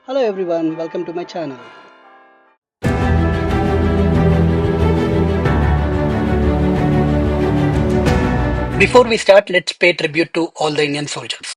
Hello everyone, welcome to my channel. Before we start, let's pay tribute to all the Indian soldiers.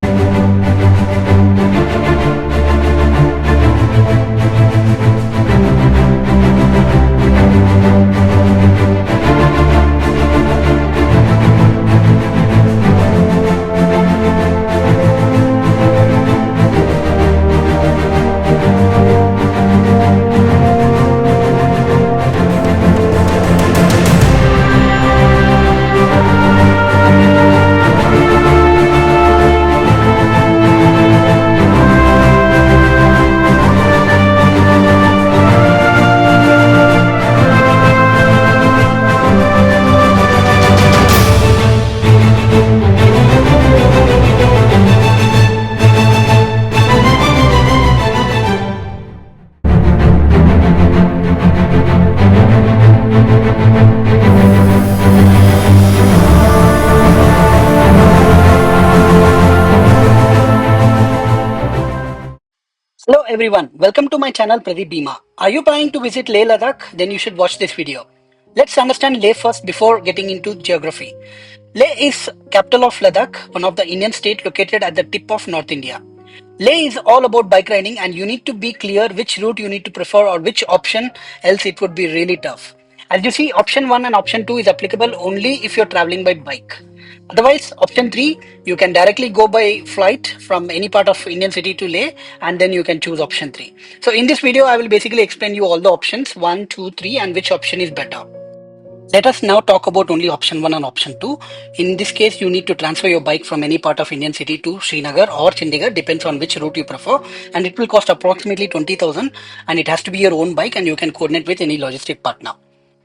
Hello everyone, welcome to my channel Pradeep Bima. Are you planning to visit Leh Ladakh? Then you should watch this video. Let's understand Leh first before getting into geography. Leh is capital of Ladakh, one of the Indian state located at the tip of North India. Leh is all about bike riding and you need to be clear which route you need to prefer or which option, else it would be really tough. As you see, option 1 and option 2 is applicable only if you're traveling by bike. Otherwise, option 3, you can directly go by flight from any part of Indian city to Leh and then you can choose option 3. So in this video, I will basically explain you all the options 1, 2, 3 and which option is better. Let us now talk about only option 1 and option 2. In this case, you need to transfer your bike from any part of Indian city to Srinagar or Chandigarh, depends on which route you prefer, and it will cost approximately 20,000 and it has to be your own bike and you can coordinate with any logistic partner.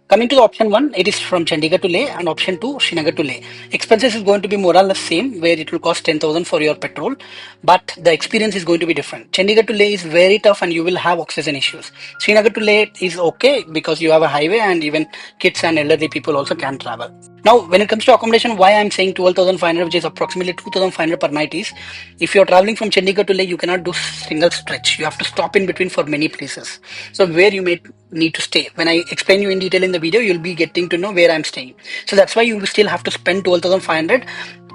Coming to the option 1, it is from Chandigarh to Leh and option 2, Srinagar to Leh. Expenses is going to be more or less same where it will cost 10,000 for your petrol, but the experience is going to be different. Chandigarh to Leh is very tough and you will have oxygen issues. Srinagar to Leh is okay because you have a highway and even kids and elderly people also can travel. Now, when it comes to accommodation, why I'm saying 12,500, which is approximately 2,500 per night is, if you're traveling from Chandigarh to Leh, you cannot do single stretch. You have to stop in between for many places. So where you may need to stay. When I explain you in detail in the video, you'll be getting to know where I'm staying. So that's why you will still have to spend 12,500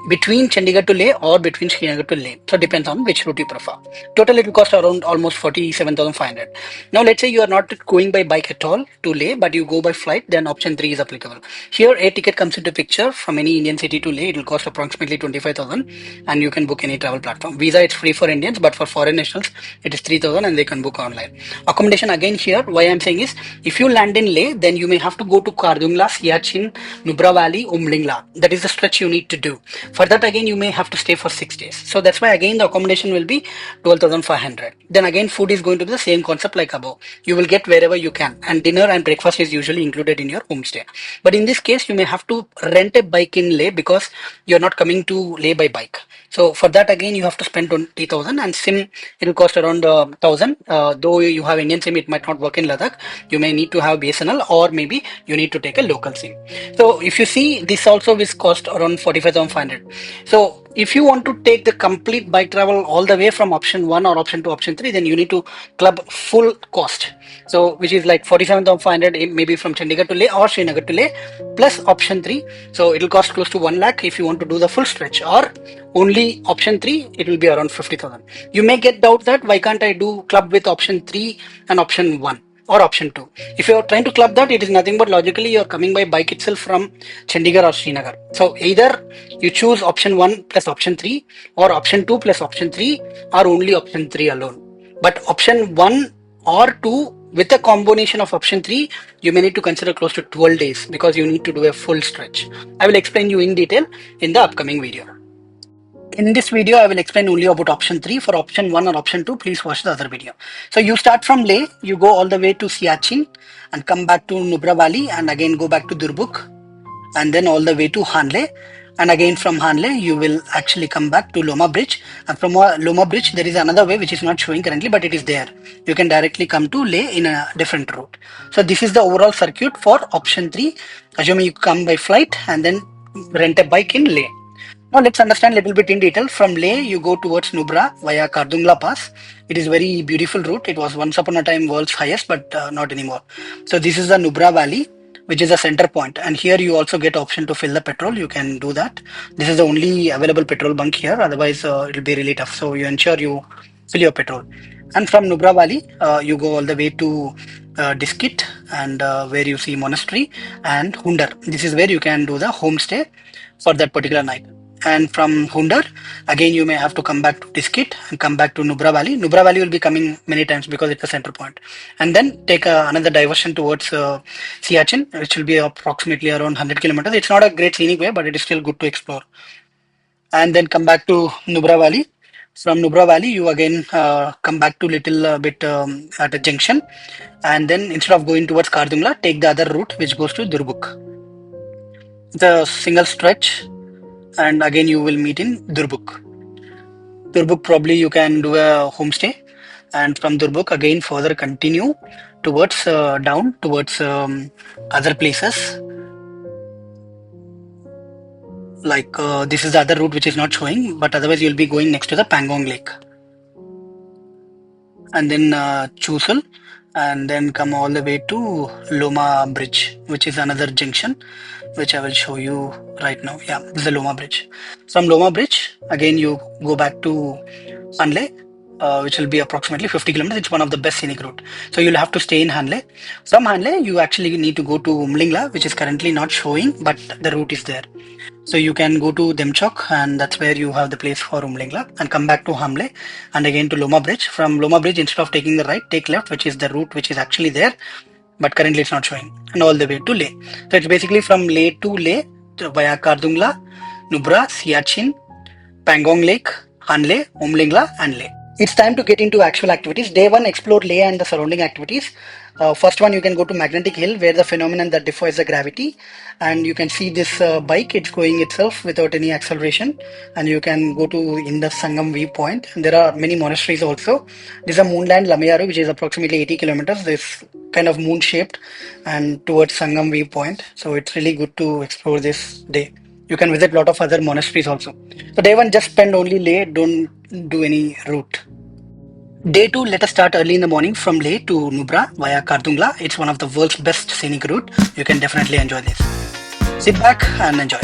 between Chandigarh to Leh or between Srinagar to Leh. So it depends on which route you prefer. Total it will cost around almost 47,500. Now let's say you are not going by bike at all to Leh, but you go by flight, then option 3 is applicable. Here air ticket comes into picture from any Indian city to Leh. It will cost approximately 25,000 and you can book any travel platform. Visa it's free for Indians, but for foreign nationals it is 3,000 and they can book online. Accommodation again here, why I'm saying is if you land in Leh, then you may have to go to Kardungla, Siachen, Nubra Valley, Umlingla. That is the stretch you need to do. For that again you may have to stay for 6 days. So that's why again the accommodation will be 12,500. Then again food is going to be the same concept like above. You will get wherever you can and dinner and breakfast is usually included in your homestay. But in this case you may have to rent a bike in Leh because you're not coming to Leh by bike. So for that again you have to spend 20,000 and SIM it will cost around 1,000. Though you have Indian SIM, it might not work in Ladakh. You may need to have BSNL or maybe you need to take a local SIM. So if you see, this also will cost around 45,500. So if you want to take the complete bike travel all the way from option 1 or option 2, option 3, then you need to club full cost. So which is like 47,500 maybe from Chandigarh to Leh or Srinagar to Leh plus option 3. So it will cost close to 1 lakh if you want to do the full stretch, or only option 3 it will be around 50,000. You may get doubt that why can't I do club with option 3 and option 1 or option 2. If you're trying to club that, it is nothing but logically you're coming by bike itself from Chandigarh or Srinagar. So either you choose option 1 plus option 3 or option 2 plus option 3 or only option 3 alone. But option 1 or 2 with a combination of option 3, you may need to consider close to 12 days because you need to do a full stretch. I will explain you in detail in the upcoming video. In this video, I will explain only about option 3. For option 1 or option 2, please watch the other video. So you start from Leh, you go all the way to Siachen and come back to Nubra Valley and again go back to Durbuk and then all the way to Hanle. And again from Hanle, you will actually come back to Loma Bridge. And from Loma Bridge, there is another way which is not showing currently, but it is there. You can directly come to Leh in a different route. So this is the overall circuit for option 3. Assuming you come by flight and then rent a bike in Leh. Now let's understand a little bit in detail. From Leh, you go towards Nubra via Kardungla Pass. It is very beautiful route. It was once upon a time world's highest, but not anymore. So this is the Nubra Valley, which is a center point. And here you also get option to fill the petrol. You can do that. This is the only available petrol bunk here. Otherwise, it'll be really tough. So you ensure you fill your petrol. And from Nubra Valley, you go all the way to Diskit and where you see monastery and Hundar. This is where you can do the homestay for that particular night. And from Hundar, again you may have to come back to Diskit and come back to Nubra Valley. Nubra Valley will be coming many times because it's a center point. And then take another diversion towards Siachen, which will be approximately around 100 kilometers. It's not a great scenic way, but it is still good to explore. And then come back to Nubra Valley. From Nubra Valley, you again come back to little bit at a junction, and then instead of going towards Kardungla, take the other route which goes to Durbuk. It's a single stretch, and again you will meet in Durbuk. Durbuk probably you can do a homestay, and from Durbuk again further continue towards down towards other places like this is the other route which is not showing, but otherwise you'll be going next to the Pangong Lake. And then Chusul, and then come all the way to Loma Bridge, which is another junction, which I will show you right now. Yeah, this is the Loma Bridge. From Loma Bridge, again you go back to Hanle, which will be approximately 50 kilometers. It's one of the best scenic route. So you'll have to stay in Hanle. From Hanle, you actually need to go to Umlingla, which is currently not showing, but the route is there. So you can go to Demchok, and that's where you have the place for Umlingla, and come back to Hamle and again to Loma Bridge. From Loma Bridge, instead of taking the right, take left, which is the route which is actually there, but currently it's not showing, and all the way to Leh. So it's basically from Leh to Leh via Kardungla, Nubra, Siachen, Pangong Lake, Hanle, Umlingla, and Leh. It's time to get into actual activities. Day one, explore Leh and the surrounding activities. First one, you can go to Magnetic Hill, where the phenomenon that defies the gravity, and you can see this bike. It's going itself without any acceleration, and you can go to Indus Sangam viewpoint. And there are many monasteries also. This is a moonland Lamayaru, which is approximately 80 kilometers. This kind of moon shaped, and towards Sangam viewpoint. So it's really good to explore this day. You can visit a lot of other monasteries also. So day one, just spend only Leh. Don't do any route. Day 2, let us start early in the morning from Leh to Nubra via Kardungla. It's one of the world's best scenic route. You can definitely enjoy this. Sit back and enjoy.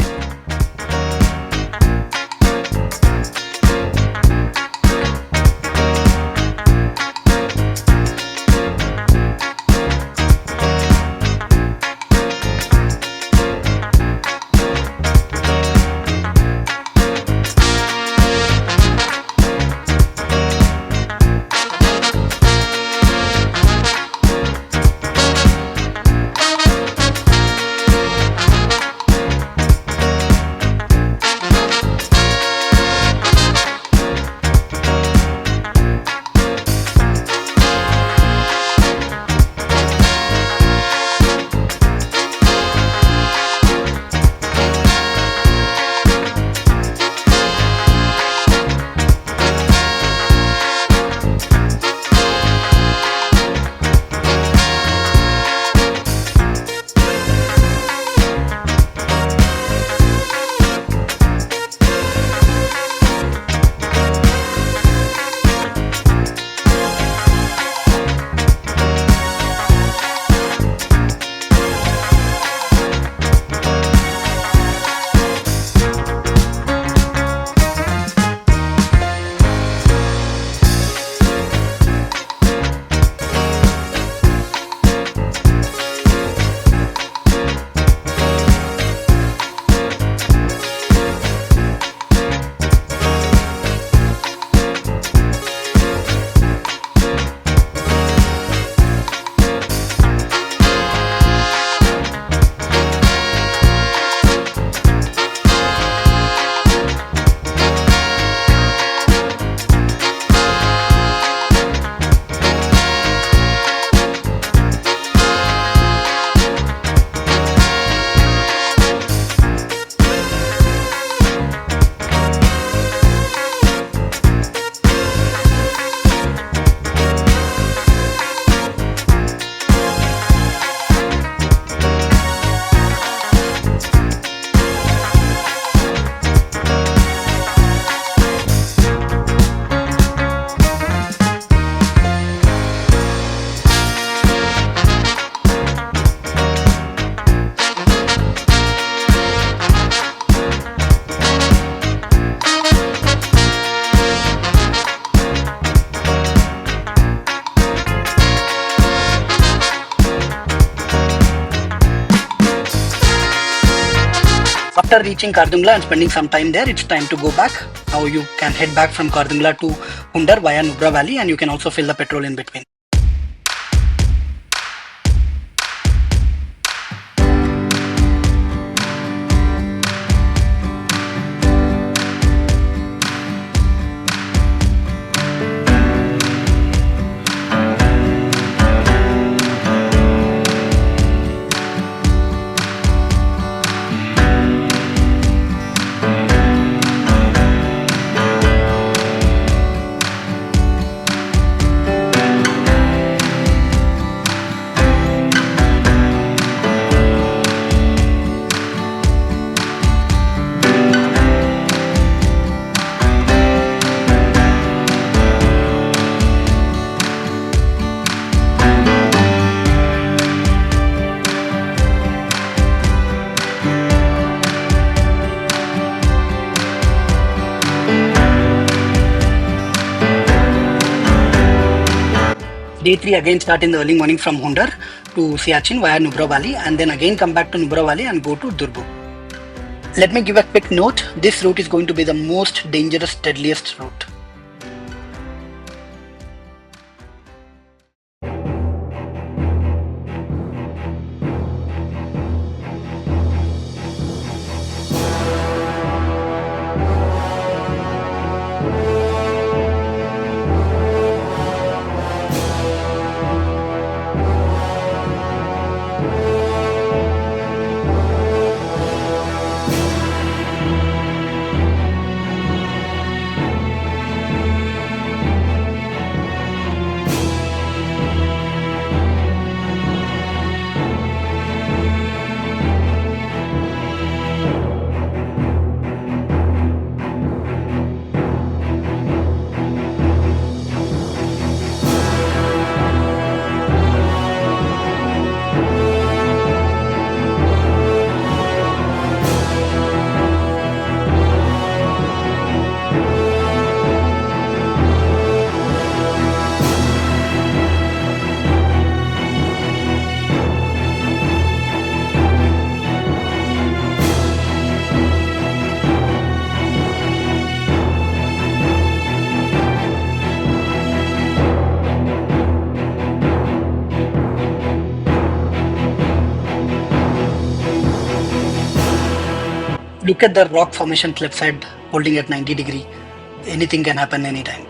After reaching Kardungla and spending some time there, it's time to go back. Now you can head back from Kardungla to Hundar via Nubra Valley, and you can also fill the petrol in between. Day 3 again start in the early morning from Hundar to Siachen via Nubra Valley, and then again come back to Nubra Valley and go to Durbu. Let me give a quick note. This route is going to be the most dangerous, deadliest route. Look at the rock formation cliffside holding at 90°. Anything can happen anytime.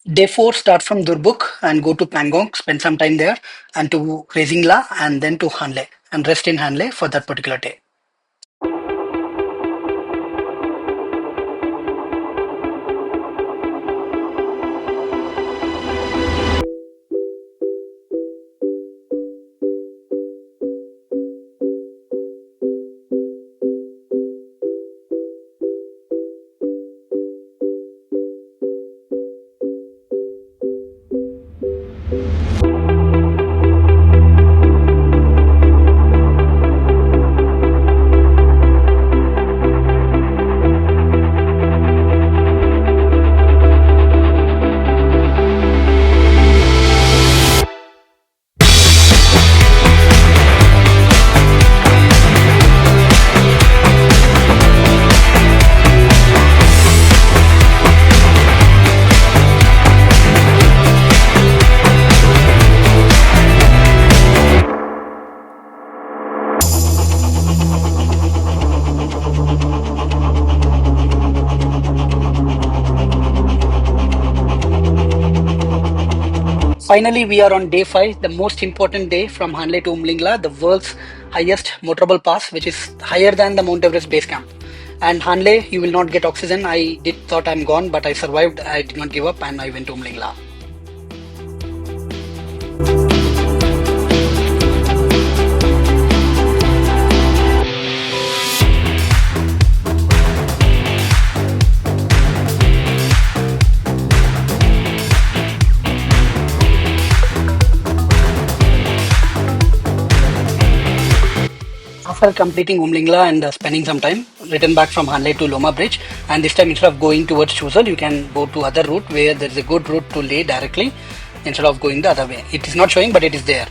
Day 4 starts from Durbuk and go to Pangong, spend some time there, and to Rezingla, and then to Hanle, and rest in Hanle for that particular day. Finally, we are on day 5, the most important day from Hanle to Umlingla, the world's highest motorable pass, which is higher than the Mount Everest base camp. And Hanle, you will not get oxygen. I thought I'm gone, but I survived. I did not give up, and I went to Umlingla. after completing Umlingla and spending some time, return back from Hanle to Loma Bridge, and this time instead of going towards Chusal, you can go to other route where there is a good route to Leh directly instead of going the other way. It is not showing, but it is there.